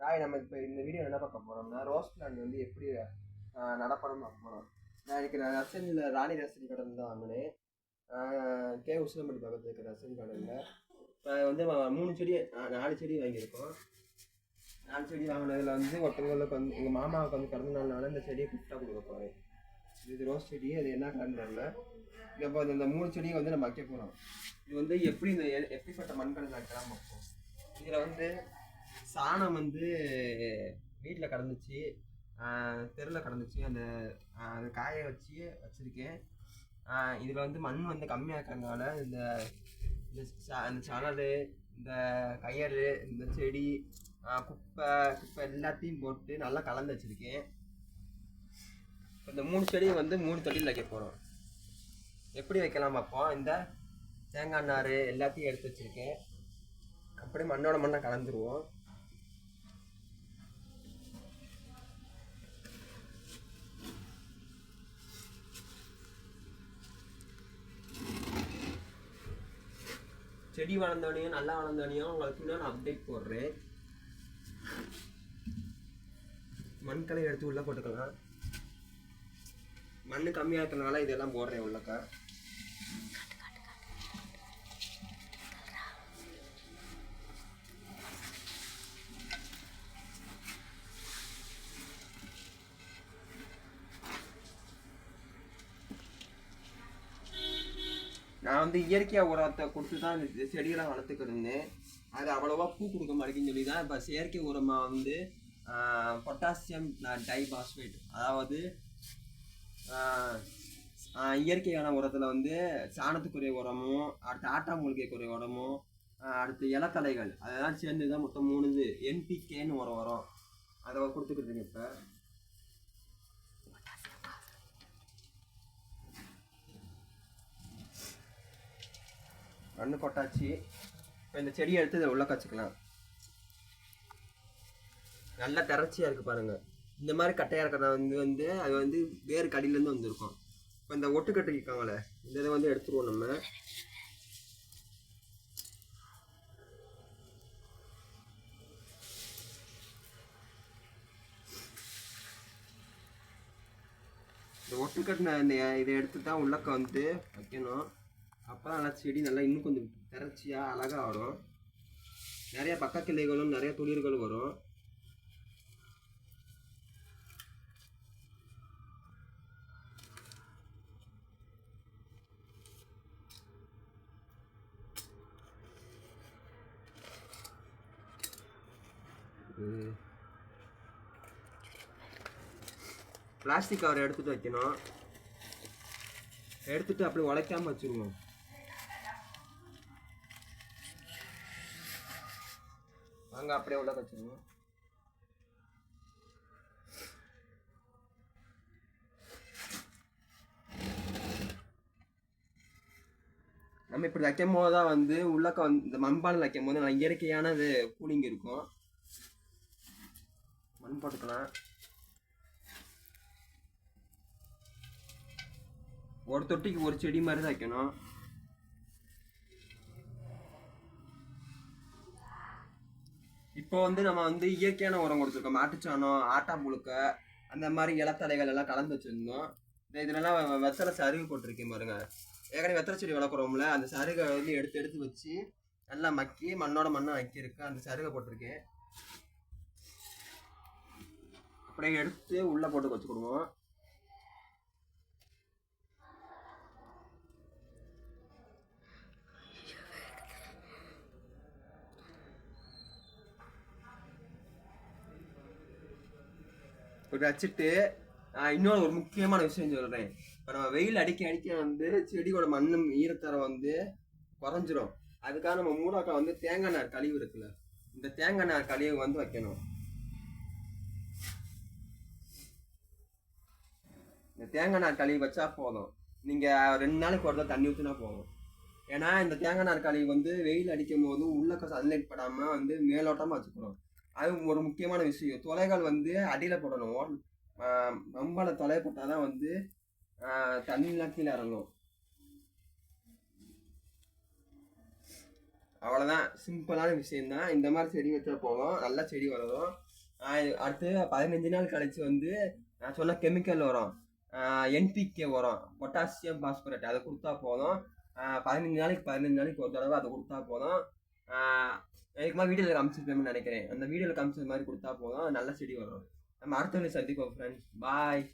ராய் நம்ம இப்போ இந்த வீடியோ என்ன பார்க்க போகிறோம்னா ரோஸ் பிளான்ட் வந்து எப்படி நடப்பணும்னு பார்க்க போகிறோம். நான் எனக்கு நர்சரியில் ராணி நர்சரி கடன் தான் வாங்கினேன். கே உசிலம்பட்டி பக்கத்தில் இருக்கிற நர்சரி கடனில் இப்போ வந்து 3 செடி 4 செடி வாங்கியிருக்கோம். 4 செடி வாங்கினதில் வந்து ஒருத்தவங்களுக்கு வந்து எங்கள் மாமாவுக்கு வந்து பிறந்த நாள்னால இந்த செடியை கிஃப்டாக கொடுக்க போகிறேன். இது ரோஸ் செடி, அது என்ன கலர்னு தெரியல. இப்போ இந்த 3 செடியை வந்து நம்ம வைக்க போகிறோம். இது வந்து எப்படி எப்படிப்பட்ட மண்கலன் வைக்கலாம் பார்ப்போம். இதில் வந்து சாணம் வந்து வீட்டில் கடந்துச்சு, தெருவில் கடந்துச்சு. அந்த காய வச்சுருக்கேன். இதில் வந்து மண் வந்து கம்மியாக இருக்கிறதுனால இந்த சணல், இந்த கயறு, இந்த செடி, குப்பை எல்லாத்தையும் போட்டு நல்லா கலந்து வச்சுருக்கேன். இந்த 3 செடியும் வந்து 3 தொட்டியில் வைக்க போகிறோம். எப்படி வைக்கலாம் பார்ப்போம். இந்த தேங்காய் நார் எல்லாத்தையும் எடுத்து வச்சுருக்கேன். அப்படியே மண்ணோட மண்ணை கலந்துருவோம். செடி வளர்ந்தோடனையும் நல்லா வளர்ந்தோடனையும் உங்களுக்கு இன்னும் நான் அப்டேட் போடுறேன். மண்களை எடுத்து உள்ளே போட்டுக்கலாம். மண் கம்மியாக இருக்கிறதுனால இதெல்லாம் போடுறேன் உள்ளக்கா. நான் வந்து இயற்கையாக உரத்தை கொடுத்து தான் இந்த செடியெல்லாம் வளர்த்துக்கிட்டு இருந்தேன். அது அவ்வளோவா பூ கொடுக்க மாட்டேங்குன்னு சொல்லி தான் இப்போ செயற்கை உரமாக வந்து பொட்டாசியம் டைபாஸ்பேட், அதாவது இயற்கையான உரத்தில் வந்து சாணத்துக்குரிய உரமும், அடுத்து ஆட்டாம்புழுக்கைக்குரிய உரமும், அடுத்து இலத்தலைகள் அதெல்லாம் சேர்ந்து தான் மொத்தம் 3 NPKன்னு உரம் வரும். அதை கொடுத்துக்கிட்டு இருக்கேன். இப்போ மண்ணு கொட்டாச்சு. இப்போ இந்த செடியை எடுத்து இதை உள்ள காய்ச்சிக்கலாம். நல்லா திறச்சியாக இருக்குது பாருங்கள். இந்த மாதிரி கட்டையாக இருக்கிறத வந்து அது வந்து வேறு கடியிலேருந்து வந்துருக்கும். இப்போ இந்த ஒட்டுக்கட்டு இருக்காங்களே, இந்த இதை வந்து எடுத்துருவோம் நம்ம. இந்த ஒட்டுக்கட்டின இதை எடுத்து தான் உள்ளக்க வந்து வைக்கணும். அப்போ தான் நல்லா செடி நல்லா இன்னும் கொஞ்சம் திறச்சியாக அழகாக வரும். நிறைய பக்கக்கிளைகளும் நிறைய துளிர்களும் வரும். பிளாஸ்டிக் கவர் எடுத்துகிட்டு வைக்கணும். எடுத்துட்டு அப்படி உழைக்காமல் வச்சுருவோம். அங்கே அப்படியே உள்ள வச்சுருவோம். நம்ம இப்படி வைக்கும் போது தான் வந்து உள்ளக்க வந்து இந்த மண்பால் வைக்கும் போது நல்லா இயற்கையானது கூலிங் இருக்கும். மண் போட்டுக்கலாம். ஒரு தொட்டிக்கு ஒரு செடி மாதிரி தான் வைக்கணும். இப்போ வந்து நம்ம வந்து இயற்கையான உரம் கொடுத்துருக்கோம். மாட்டுச்சாணம், ஆட்டாம்புழுக்கை, அந்த மாதிரி இலத்தலைகள் எல்லாம் கலந்து வச்சுருந்தோம். இதெல்லாம் வெத்தலை சருகு போட்டிருக்கேன் பாருங்க. ஏற்கனவே வெத்தலை செடி வளர்க்குறோம்ல, அந்த சருகை வந்து எடுத்து வச்சு நல்லா மக்கி மண்ணோட மண்ணை வைக்கிருக்கு. அந்த சருகை போட்டிருக்கேன். அப்படியே எடுத்து உள்ளே போட்டு வச்சுக்கிடுவோம். இப்படி வச்சுட்டு இன்னொரு ஒரு முக்கியமான விஷயம் சொல்கிறேன். இப்போ நம்ம வெயில் அடிக்க வந்து செடியோட மண்ணும் ஈரத்தரம் வந்து குறைஞ்சிரும். அதுக்காக நம்ம மூடாக்கா வந்து தேங்காய் நார் கழிவு இருக்குல்ல, இந்த தேங்காய் நார் கழிவு வந்து வைக்கணும். இந்த தேங்காய் நார் கழிவு வச்சா போதும். நீங்கள் 2 நாளைக்கு ஒரு தண்ணி ஊற்றினா போதும். ஏன்னா இந்த தேங்காய் நார் கழிவு வந்து வெயில் அடிக்கும் போது உள்ளக்க சன்லைட் படாமல் வந்து மேலோட்டமாக வச்சுக்கணும். அது ஒரு முக்கியமான விஷயம். தொலைகள் வந்து அடியில் போடணும். மம்பால தொலை போட்டால் தான் வந்து தண்ணிலாம் கீழே இறங்கும். அவ்வளோதான், சிம்பிளான விஷயம்தான். இந்த மாதிரி செடி வச்சா போதும், நல்ல செடி வளரும். அடுத்து 15 நாள் கழிச்சு வந்து நான் சொன்ன கெமிக்கல் வரும், என்பிகே வரும், பொட்டாசியம் பாஸ்பரேட், அதை கொடுத்தா போதும். 15 நாளைக்கு ஒரு தடவை அதை கொடுத்தா போதும். இதுக்கு மாதிரி வீடியோவில் காமிச்சிருப்பேன்னு நினைக்கிறேன், அந்த வீடியோவில் காமிச்சது மாதிரி கொடுத்தா போதும், நல்ல செடி வரும். நம்ம அடுத்த சந்திப்போம் ஃப்ரெண்ட்ஸ். பாய்.